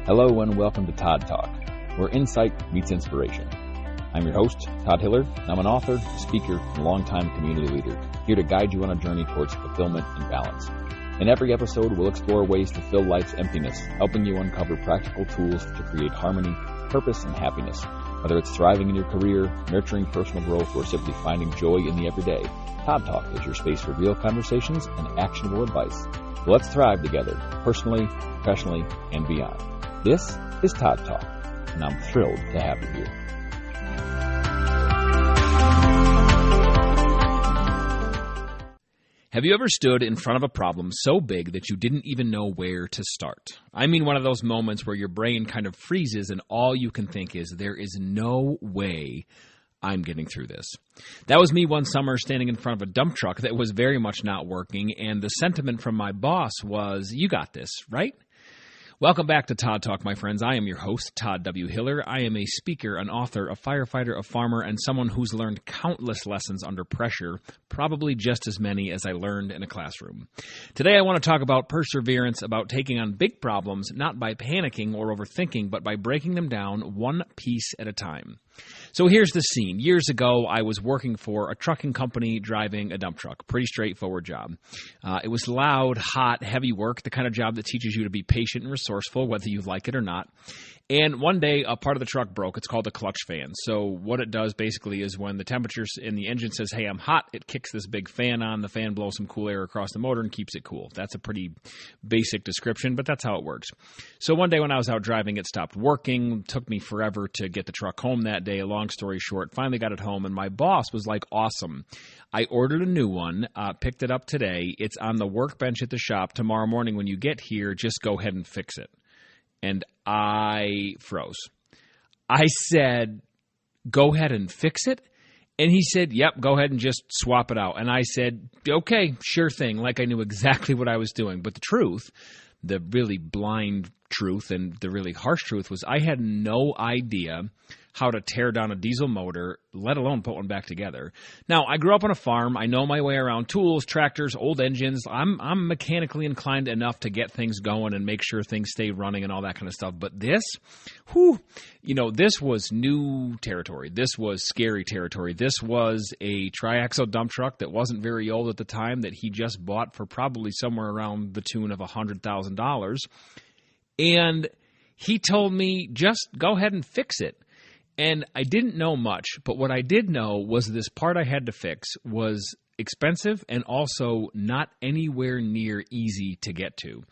Hello and welcome to Todd Talk, where insight meets inspiration. I'm your host, Todd Hiller, and I'm an author, speaker, and longtime community leader, here to guide you on a journey towards fulfillment and balance. In every episode, we'll explore ways to fill life's emptiness, helping you uncover practical tools to create harmony, purpose, and happiness. Whether it's thriving in your career, nurturing personal growth, or simply finding joy in the everyday, Todd Talk is your space for real conversations and actionable advice. So let's thrive together, personally, professionally, and beyond. This is Todd Talk, and I'm thrilled to have you here. Have you ever stood in front of a problem so big that you didn't even know where to start? I mean, one of those moments where your brain kind of freezes and all you can think is, there is no way I'm getting through this. That was me one summer standing in front of a dump truck that was very much not working, and the sentiment from my boss was, you got this, right? Welcome back to Todd Talk, my friends. I am your host, Todd W. Hiller. I am a speaker, an author, a firefighter, a farmer, and someone who's learned countless lessons under pressure, probably just as many as I learned in a classroom. Today I want to talk about perseverance, about taking on big problems, not by panicking or overthinking, but by breaking them down one piece at a time. So here's the scene. Years ago, I was working for a trucking company driving a dump truck. Pretty straightforward job. It was loud, hot, heavy work, the kind of job that teaches you to be patient and resourceful, whether you like it or not. And one day, a part of the truck broke. It's called a clutch fan. So what it does basically is when the temperature in the engine says, hey, I'm hot, it kicks this big fan on. The fan blows some cool air across the motor and keeps it cool. That's a pretty basic description, but that's how it works. So one day when I was out driving, it stopped working. It took me forever to get the truck home that day. Long story short, finally got it home, and my boss was like, awesome. I ordered a new one, picked it up today. It's on the workbench at the shop. Tomorrow morning when you get here, just go ahead and fix it. And I froze. I said, go ahead and fix it? And he said, yep, go ahead and just swap it out. And I said, okay, sure thing, like I knew exactly what I was doing. But the truth, the really blind truth and the really harsh truth was I had no idea how to tear down a diesel motor, let alone put one back together. Now, I grew up on a farm. I know my way around tools, tractors, old engines. I'm mechanically inclined enough to get things going and make sure things stay running and all that kind of stuff. But this, this was new territory. This was scary territory. This was a triaxle dump truck that wasn't very old at the time that he just bought for probably somewhere around the tune of $100,000. And he told me, just go ahead and fix it. And I didn't know much, but what I did know was this part I had to fix was expensive and also not anywhere near easy to get to.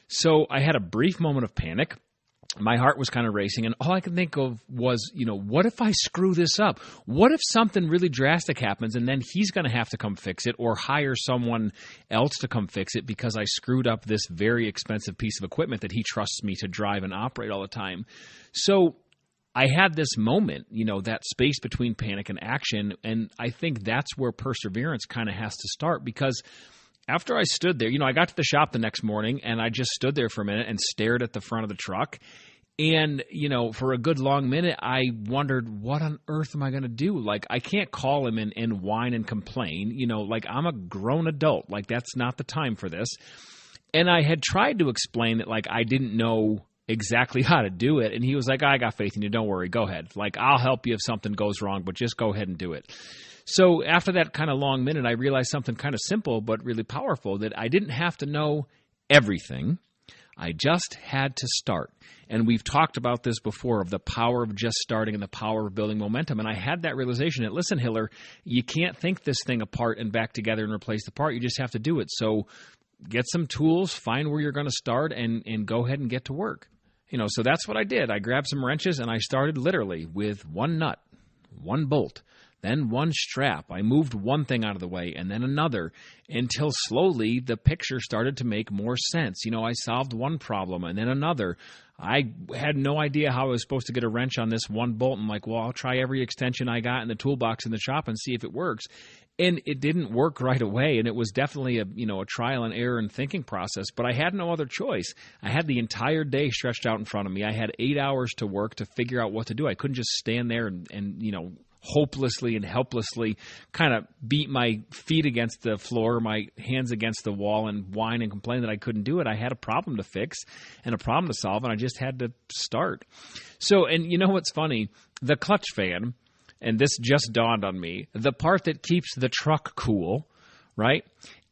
So I had a brief moment of panic. My heart was kind of racing, and all I could think of was, what if I screw this up? What if something really drastic happens, and then he's going to have to come fix it or hire someone else to come fix it because I screwed up this very expensive piece of equipment that he trusts me to drive and operate all the time? So I had this moment, that space between panic and action, and I think that's where perseverance kind of has to start, because after I stood there, I got to the shop the next morning, and I just stood there for a minute and stared at the front of the truck, and, for a good long minute, I wondered, what on earth am I going to do? Like, I can't call him and whine and complain, I'm a grown adult, that's not the time for this, and I had tried to explain that, I didn't know exactly how to do it. And he was like, I got faith in you. Don't worry. Go ahead. I'll help you if something goes wrong, but just go ahead and do it. So after that kind of long minute, I realized something kind of simple, but really powerful, that I didn't have to know everything. I just had to start. And we've talked about this before, of the power of just starting and the power of building momentum. And I had that realization that, listen, Hiller, you can't think this thing apart and back together and replace the part. You just have to do it. So get some tools, find where you're going to start, and go ahead and get to work. So that's what I did. I grabbed some wrenches, and I started literally with one nut, one bolt, then one strap. I moved one thing out of the way, and then another, until slowly the picture started to make more sense. I solved one problem, and then another. I had no idea how I was supposed to get a wrench on this one bolt. I'm like, well, I'll try every extension I got in the toolbox in the shop and see if it works. And it didn't work right away, and it was definitely a trial and error and thinking process, but I had no other choice. I had the entire day stretched out in front of me. I had 8 hours to work to figure out what to do. I couldn't just stand there and hopelessly and helplessly kind of beat my feet against the floor, my hands against the wall, and whine and complain that I couldn't do it. I had a problem to fix and a problem to solve, and I just had to start. So, and you know what's funny? The clutch fan, and this just dawned on me, the part that keeps the truck cool, right,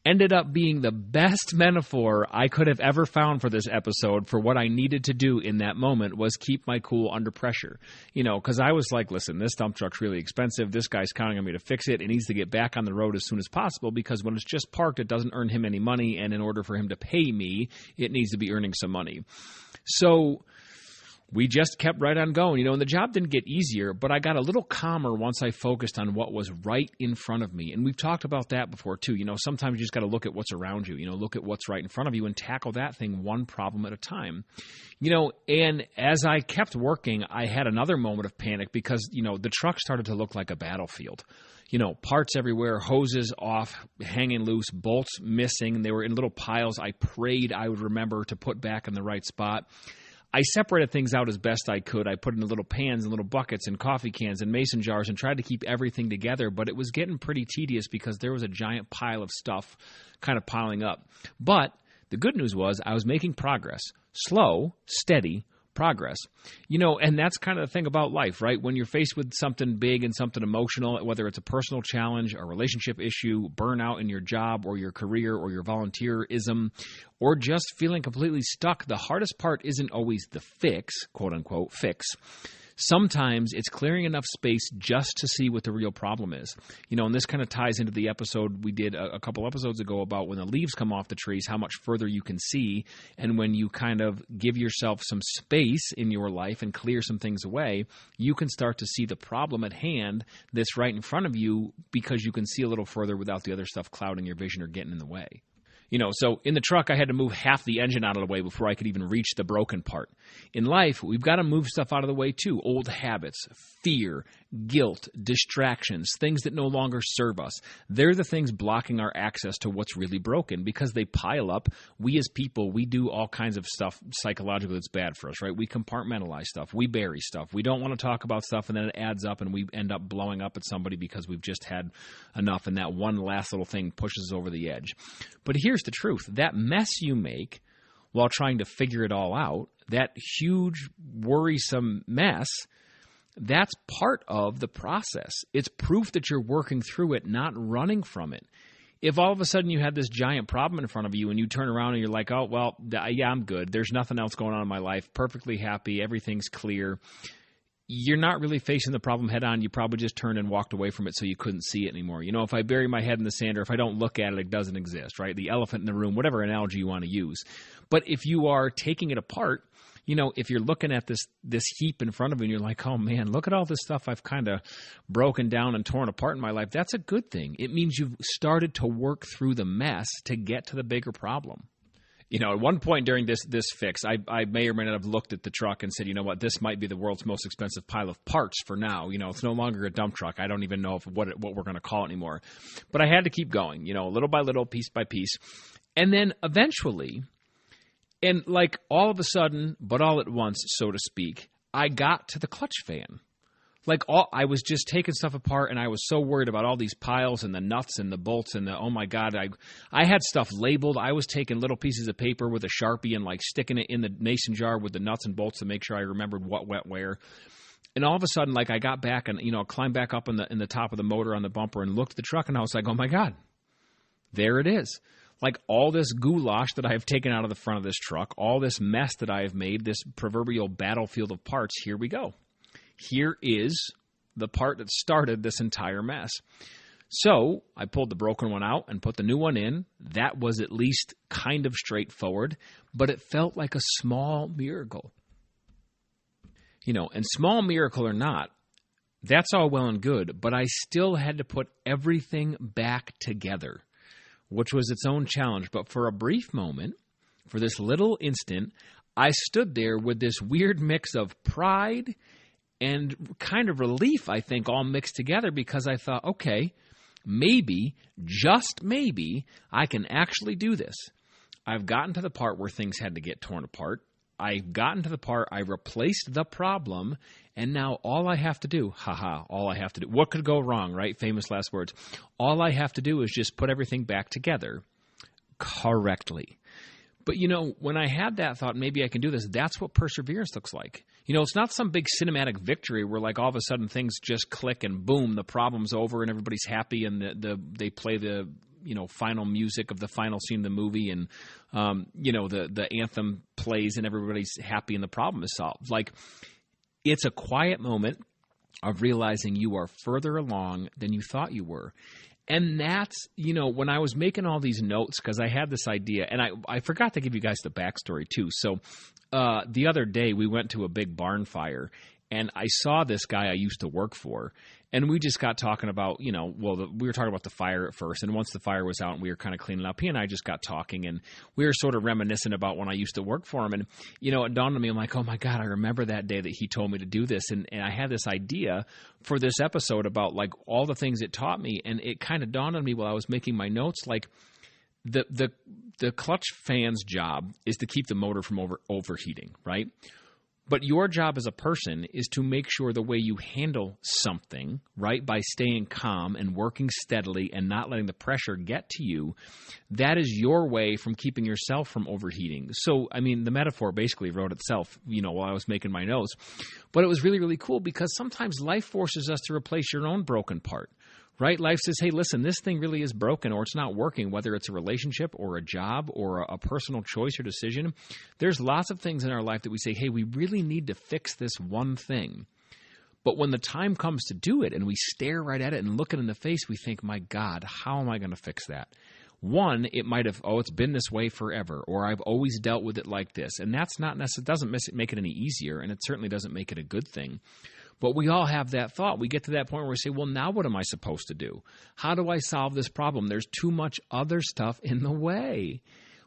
ended up being the best metaphor I could have ever found for this episode for what I needed to do in that moment was keep my cool under pressure. You know, because I was like, listen, this dump truck's really expensive. This guy's counting on me to fix it. It needs to get back on the road as soon as possible because when it's just parked, it doesn't earn him any money. And in order for him to pay me, it needs to be earning some money. So we just kept right on going, you know, and the job didn't get easier, but I got a little calmer once I focused on what was right in front of me. And we've talked about that before too. You know, sometimes you just got to look at what's around you, you know, look at what's right in front of you and tackle that thing one problem at a time. You know, and as I kept working, I had another moment of panic because, you know, the truck started to look like a battlefield. You know, parts everywhere, hoses off, hanging loose, bolts missing. They were in little piles. I prayed I would remember to put back in the right spot. I separated things out as best I could. I put in little pans and little buckets and coffee cans and mason jars and tried to keep everything together, but it was getting pretty tedious because there was a giant pile of stuff kind of piling up. But the good news was I was making progress. Slow, steady progress. You know, and that's kind of the thing about life, right? When you're faced with something big and something emotional, whether it's a personal challenge, a relationship issue, burnout in your job or your career or your volunteerism, or just feeling completely stuck, the hardest part isn't always the fix, quote unquote, fix. Sometimes it's clearing enough space just to see what the real problem is. You know, and this kind of ties into the episode we did a couple episodes ago about when the leaves come off the trees, how much further you can see. And when you kind of give yourself some space in your life and clear some things away, you can start to see the problem at hand that's right in front of you because you can see a little further without the other stuff clouding your vision or getting in the way. You know, so in the truck, I had to move half the engine out of the way before I could even reach the broken part. In life, we've got to move stuff out of the way too. Old habits, fear, guilt, distractions, things that no longer serve us. They're the things blocking our access to what's really broken because they pile up. We as people, we do all kinds of stuff psychologically that's bad for us, right? We compartmentalize stuff. We bury stuff. We don't want to talk about stuff, and then it adds up, and we end up blowing up at somebody because we've just had enough, and that one last little thing pushes us over the edge. But here's the truth. That mess you make while trying to figure it all out, that huge, worrisome mess, that's part of the process. It's proof that you're working through it, not running from it. If all of a sudden you had this giant problem in front of you and you turn around and you're like, oh, well, yeah, I'm good. There's nothing else going on in my life. Perfectly happy. Everything's clear. You're not really facing the problem head on. You probably just turned and walked away from it so you couldn't see it anymore. You know, if I bury my head in the sand or if I don't look at it, it doesn't exist, right? The elephant in the room, whatever analogy you want to use. But if you are taking it apart, you know, if you're looking at this heap in front of you and you're like, oh man, look at all this stuff I've kind of broken down and torn apart in my life, that's a good thing. It means you've started to work through the mess to get to the bigger problem. You know, at one point during this fix, I may or may not have looked at the truck and said, you know what, this might be the world's most expensive pile of parts for now. You know, it's no longer a dump truck. I don't even know what we're going to call it anymore. But I had to keep going, you know, little by little, piece by piece. And then eventually, and like all of a sudden, but all at once, so to speak, I got to the clutch fan. Like I was just taking stuff apart, and I was so worried about all these piles and the nuts and the bolts and oh my God, I had stuff labeled. I was taking little pieces of paper with a Sharpie and like sticking it in the mason jar with the nuts and bolts to make sure I remembered what went where. And all of a sudden, like I got back and, you know, climbed back up in the top of the motor on the bumper and looked at the truck, and I was like, oh my God, there it is. Like all this goulash that I have taken out of the front of this truck, all this mess that I have made, this proverbial battlefield of parts, here we go. Here is the part that started this entire mess. So I pulled the broken one out and put the new one in. That was at least kind of straightforward, but it felt like a small miracle. You know, and small miracle or not, that's all well and good, but I still had to put everything back together, which was its own challenge. But for a brief moment, for this little instant, I stood there with this weird mix of pride and kind of relief, I think, all mixed together because I thought, okay, maybe, just maybe, I can actually do this. I've gotten to the part where things had to get torn apart. I've gotten to the part, I replaced the problem, and now all I have to do, all I have to do, what could go wrong, right? Famous last words. All I have to do is just put everything back together correctly. But, when I had that thought, maybe I can do this, that's what perseverance looks like. It's not some big cinematic victory where like all of a sudden things just click and boom, the problem's over and everybody's happy and they play the final music of the final scene of the movie and, the anthem plays and everybody's happy and the problem is solved. Like, it's a quiet moment of realizing you are further along than you thought you were. And that's, when I was making all these notes, because I had this idea, and I forgot to give you guys the backstory too. So the other day we went to a big barn fire, and I saw this guy I used to work for, and we just got talking about, we were talking about the fire at first, and once the fire was out and we were kind of cleaning up, he and I just got talking, and we were sort of reminiscent about when I used to work for him, and, it dawned on me, I'm like, oh my God, I remember that day that he told me to do this, and I had this idea for this episode about, like, all the things it taught me, and it kind of dawned on me while I was making my notes, like, the clutch fan's job is to keep the motor from overheating, right? But your job as a person is to make sure the way you handle something, right, by staying calm and working steadily and not letting the pressure get to you, that is your way from keeping yourself from overheating. So, the metaphor basically wrote itself, while I was making my notes. But it was really, really cool because sometimes life forces us to replace your own broken part. Right? Life says, hey, listen, this thing really is broken or it's not working, whether it's a relationship or a job or a personal choice or decision. There's lots of things in our life that we say, hey, we really need to fix this one thing. But when the time comes to do it and we stare right at it and look it in the face, we think, my God, how am I going to fix that? One, it might have, it's been this way forever, or I've always dealt with it like this. And that's not necessarily, doesn't make it any easier, and it certainly doesn't make it a good thing. But we all have that thought. We get to that point where we say, well, now what am I supposed to do? How do I solve this problem? There's too much other stuff in the way.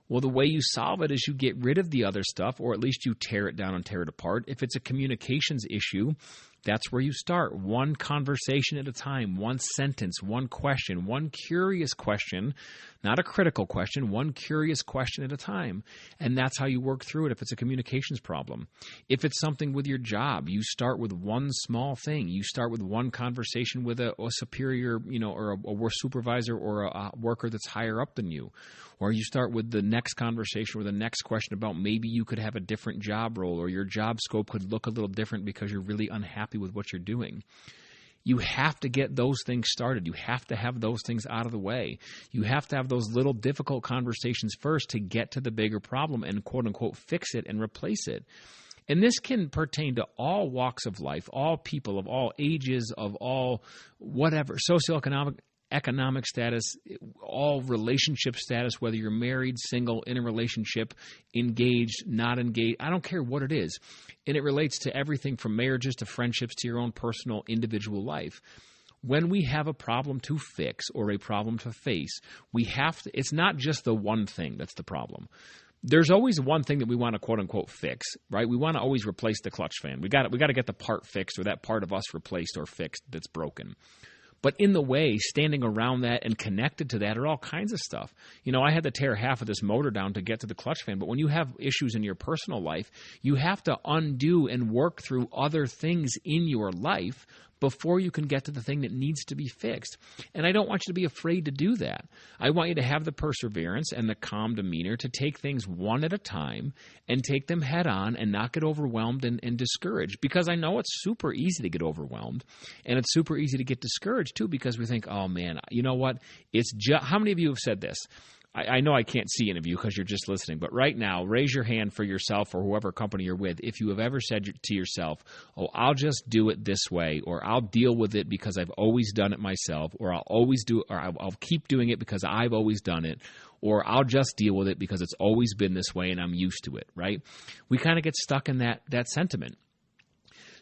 Well, the way you solve it is you get rid of the other stuff, or at least you tear it down and tear it apart. If it's a communications issue, that's where you start. One conversation at a time, one sentence, one question, one curious question, not a critical question, one curious question at a time. And that's how you work through it if it's a communications problem. If it's something with your job, you start with one small thing. You start with one conversation with a superior, or a supervisor or a worker that's higher up than you. Or you start with the next conversation or the next question about maybe you could have a different job role or your job scope could look a little different because you're really unhappy with what you're doing. You have to get those things started. You have to have those things out of the way. You have to have those little difficult conversations first to get to the bigger problem and quote unquote fix it and replace it. And this can pertain to all walks of life, all people of all ages, of all whatever, economic status, all relationship status, whether you're married, single, in a relationship, engaged, not engaged, I don't care what it is. And it relates to everything from marriages to friendships to your own personal individual life. When we have a problem to fix or a problem to face, we have to, it's not just the one thing that's the problem. There's always one thing that we want to quote unquote fix, right? We want to always replace the clutch fan. We got to get the part fixed or that part of us replaced or fixed that's broken. But in the way, standing around that and connected to that are all kinds of stuff. I had to tear half of this motor down to get to the clutch fan. But when you have issues in your personal life, you have to undo and work through other things in your life before you can get to the thing that needs to be fixed. And I don't want you to be afraid to do that. I want you to have the perseverance and the calm demeanor to take things one at a time and take them head on and not get overwhelmed and discouraged. Because I know it's super easy to get overwhelmed and it's super easy to get discouraged too because we think, oh man, you know what? It's just, how many of you have said this? I know I can't see any of you because you're just listening, but right now, raise your hand for yourself or whoever company you're with if you have ever said to yourself, oh, I'll just do it this way, or I'll deal with it because I've always done it myself, or I'll always do it, or I'll keep doing it because I've always done it, or I'll just deal with it because it's always been this way and I'm used to it, right? We kind of get stuck in that sentiment.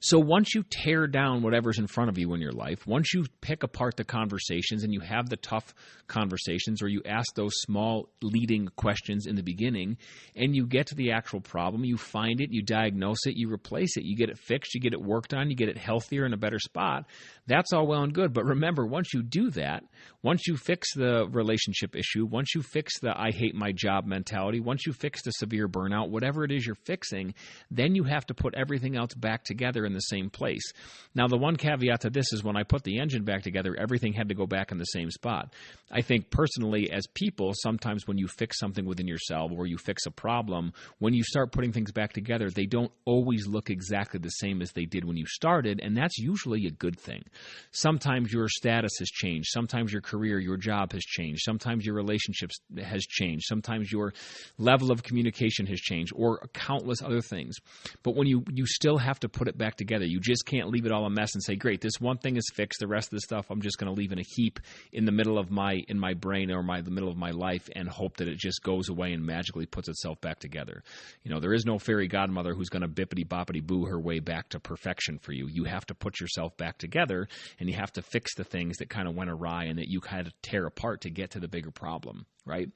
So once you tear down whatever's in front of you in your life, once you pick apart the conversations and you have the tough conversations, or you ask those small leading questions in the beginning, and you get to the actual problem, you find it, you diagnose it, you replace it, you get it fixed, you get it worked on, you get it healthier in a better spot, that's all well and good. But remember, once you do that, once you fix the relationship issue, once you fix the I hate my job mentality, once you fix the severe burnout, whatever it is you're fixing, then you have to put everything else back together in the same place. Now, the one caveat to this is when I put the engine back together, everything had to go back in the same spot. I think personally, as people, sometimes when you fix something within yourself or you fix a problem, when you start putting things back together, they don't always look exactly the same as they did when you started, and that's usually a good thing. Sometimes your status has changed. Sometimes your career, your job has changed. Sometimes your relationships has changed. Sometimes your level of communication has changed, or countless other things. But when you still have to put it back together, you just can't leave it all a mess and say, great, this one thing is fixed, the rest of the stuff I'm just going to leave in a heap in the middle of my brain or the middle of my life and hope that it just goes away and magically puts itself back together. There is no fairy godmother who's going to bippity boppity boo her way back to perfection for you. You have to put yourself back together, and you have to fix the things that kind of went awry and that you kind of tear apart to get to the bigger problem, right?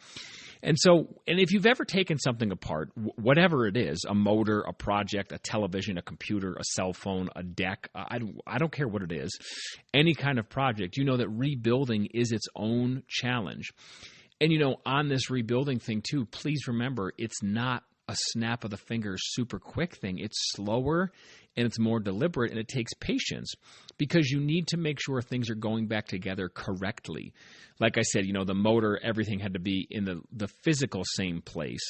And if you've ever taken something apart, whatever it is, a motor, a project, a television, a computer, a cell phone, a deck, I don't care what it is, any kind of project, you know that rebuilding is its own challenge. And, on this rebuilding thing too, please remember, it's not a snap of the fingers, super quick thing. It's slower and it's more deliberate, and it takes patience because you need to make sure things are going back together correctly. Like I said, the motor, everything had to be in the physical same place.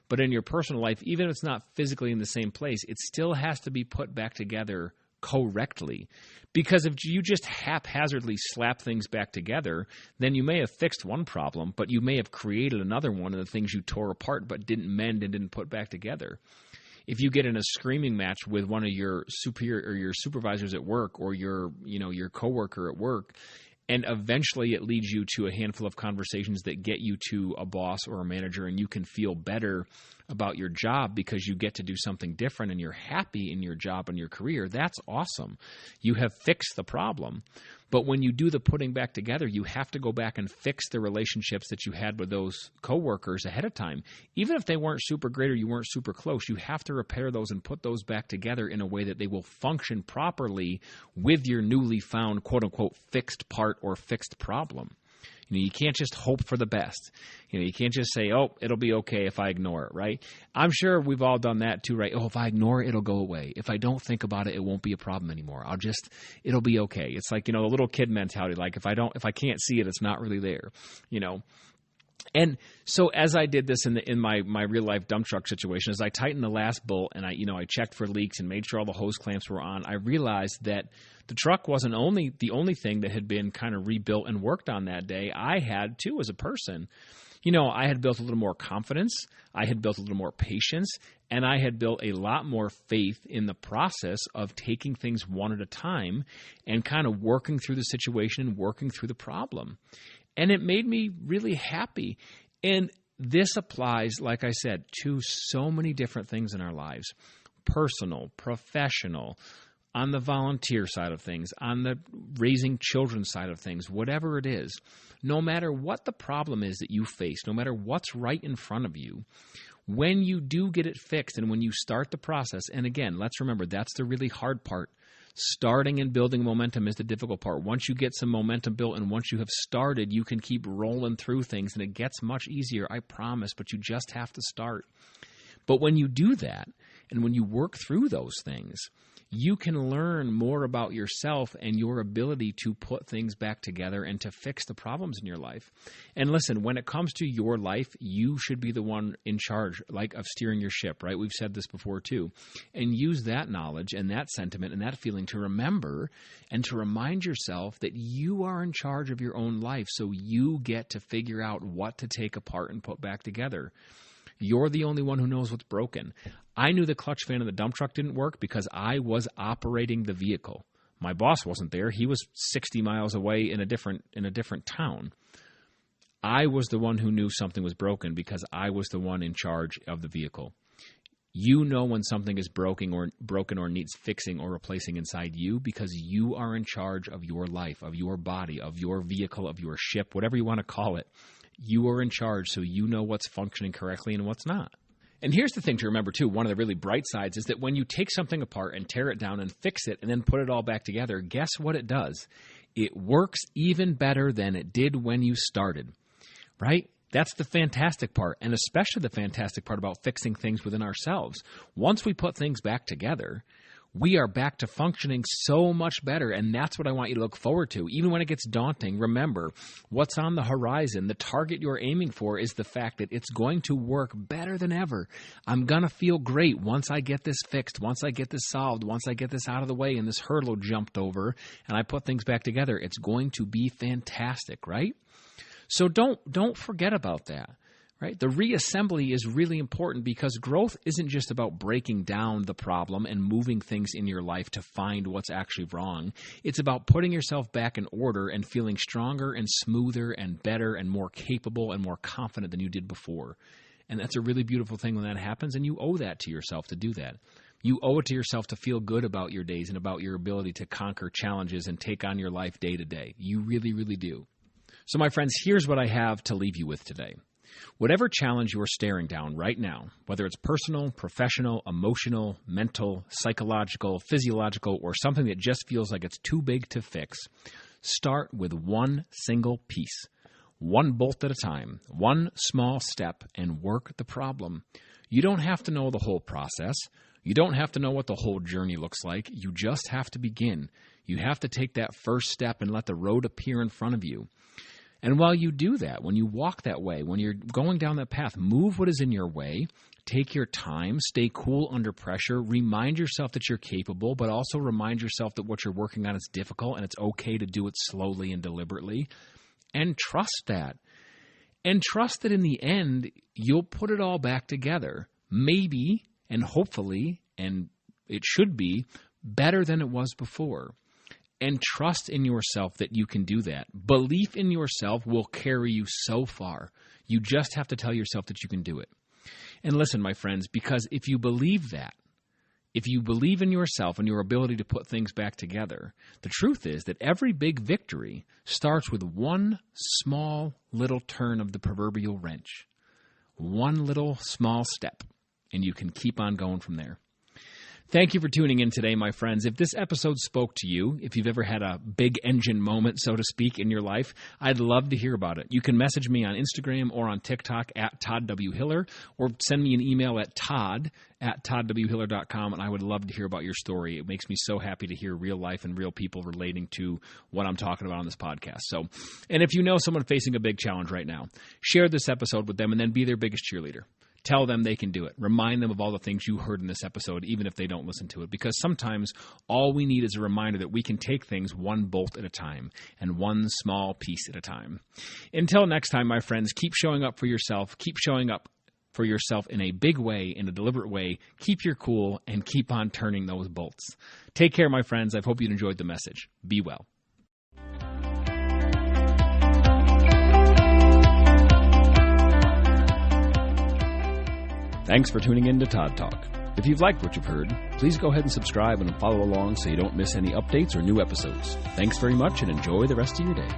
But in your personal life, even if it's not physically in the same place, it still has to be put back together correctly. Because if you just haphazardly slap things back together, then you may have fixed one problem, but you may have created another one of the things you tore apart but didn't mend and didn't put back together. If you get in a screaming match with one of your superior or your supervisors at work, or your coworker at work, and eventually it leads you to a handful of conversations that get you to a boss or a manager, and you can feel better about your job because you get to do something different and you're happy in your job and your career, that's awesome. You have fixed the problem. But when you do the putting back together, you have to go back and fix the relationships that you had with those coworkers ahead of time. Even if they weren't super great or you weren't super close, you have to repair those and put those back together in a way that they will function properly with your newly found quote-unquote fixed part or fixed problem. You can't just hope for the best. You can't just say, oh, it'll be okay if I ignore it, right? I'm sure we've all done that too, right? Oh, if I ignore it, it'll go away. If I don't think about it, it won't be a problem anymore. It'll be okay. It's like, the little kid mentality, like if I can't see it, it's not really there, And so as I did this in my real life dump truck situation, as I tightened the last bolt and I checked for leaks and made sure all the hose clamps were on, I realized that the truck wasn't the only thing that had been kind of rebuilt and worked on that day. I had too as a person. I had built a little more confidence, I had built a little more patience, and I had built a lot more faith in the process of taking things one at a time and kind of working through the situation and working through the problem. And it made me really happy. And this applies, like I said, to so many different things in our lives. Personal, professional, on the volunteer side of things, on the raising children side of things, whatever it is. No matter what the problem is that you face, no matter what's right in front of you, when you do get it fixed and when you start the process, and again, let's remember, that's the really hard part. Starting and building momentum is the difficult part. Once you get some momentum built and once you have started, you can keep rolling through things and it gets much easier, I promise, but you just have to start. But when you do that and when you work through those things, you can learn more about yourself and your ability to put things back together and to fix the problems in your life. And listen, when it comes to your life, you should be the one in charge, of steering your ship, right? We've said this before too. And use that knowledge and that sentiment and that feeling to remember and to remind yourself that you are in charge of your own life, so you get to figure out what to take apart and put back together. You're the only one who knows what's broken. I knew the clutch fan in the dump truck didn't work because I was operating the vehicle. My boss wasn't there. He was 60 miles away in a different town. I was the one who knew something was broken because I was the one in charge of the vehicle. You know when something is broken or needs fixing or replacing inside you because you are in charge of your life, of your body, of your vehicle, of your ship, whatever you want to call it. You are in charge, so you know what's functioning correctly and what's not. And here's the thing to remember, too. One of the really bright sides is that when you take something apart and tear it down and fix it and then put it all back together, guess what it does? It works even better than it did when you started, right? That's the fantastic part, and especially the fantastic part about fixing things within ourselves. Once we put things back together, we are back to functioning so much better, and that's what I want you to look forward to. Even when it gets daunting, remember, what's on the horizon, the target you're aiming for is the fact that it's going to work better than ever. I'm going to feel great once I get this fixed, once I get this solved, once I get this out of the way and this hurdle jumped over and I put things back together. It's going to be fantastic, right? So don't forget about that, right? The reassembly is really important because growth isn't just about breaking down the problem and moving things in your life to find what's actually wrong. It's about putting yourself back in order and feeling stronger and smoother and better and more capable and more confident than you did before. And that's a really beautiful thing when that happens, and you owe that to yourself to do that. You owe it to yourself to feel good about your days and about your ability to conquer challenges and take on your life day to day. You really, really do. So, my friends, here's what I have to leave you with today. Whatever challenge you're staring down right now, whether it's personal, professional, emotional, mental, psychological, physiological, or something that just feels like it's too big to fix, start with one single piece, one bolt at a time, one small step, and work the problem. You don't have to know the whole process. You don't have to know what the whole journey looks like. You just have to begin. You have to take that first step and let the road appear in front of you. And while you do that, when you walk that way, when you're going down that path, move what is in your way, take your time, stay cool under pressure, remind yourself that you're capable, but also remind yourself that what you're working on is difficult and it's okay to do it slowly and deliberately, and trust that. And trust that in the end, you'll put it all back together, maybe and hopefully, and it should be, better than it was before. And trust in yourself that you can do that. Belief in yourself will carry you so far. You just have to tell yourself that you can do it. And listen, my friends, because if you believe that, if you believe in yourself and your ability to put things back together, the truth is that every big victory starts with one small little turn of the proverbial wrench. One little small step, and you can keep on going from there. Thank you for tuning in today, my friends. If this episode spoke to you, if you've ever had a big engine moment, so to speak, in your life, I'd love to hear about it. You can message me on Instagram or on TikTok at Todd W. Hiller, or send me an email at todd@toddwhiller.com, and I would love to hear about your story. It makes me so happy to hear real life and real people relating to what I'm talking about on this podcast. So, and if you know someone facing a big challenge right now, share this episode with them and then be their biggest cheerleader. Tell them they can do it. Remind them of all the things you heard in this episode, even if they don't listen to it. Because sometimes all we need is a reminder that we can take things one bolt at a time and one small piece at a time. Until next time, my friends, keep showing up for yourself. Keep showing up for yourself in a big way, in a deliberate way. Keep your cool and keep on turning those bolts. Take care, my friends. I hope you enjoyed the message. Be well. Thanks for tuning in to Todd Talk. If you've liked what you've heard, please go ahead and subscribe and follow along so you don't miss any updates or new episodes. Thanks very much and enjoy the rest of your day.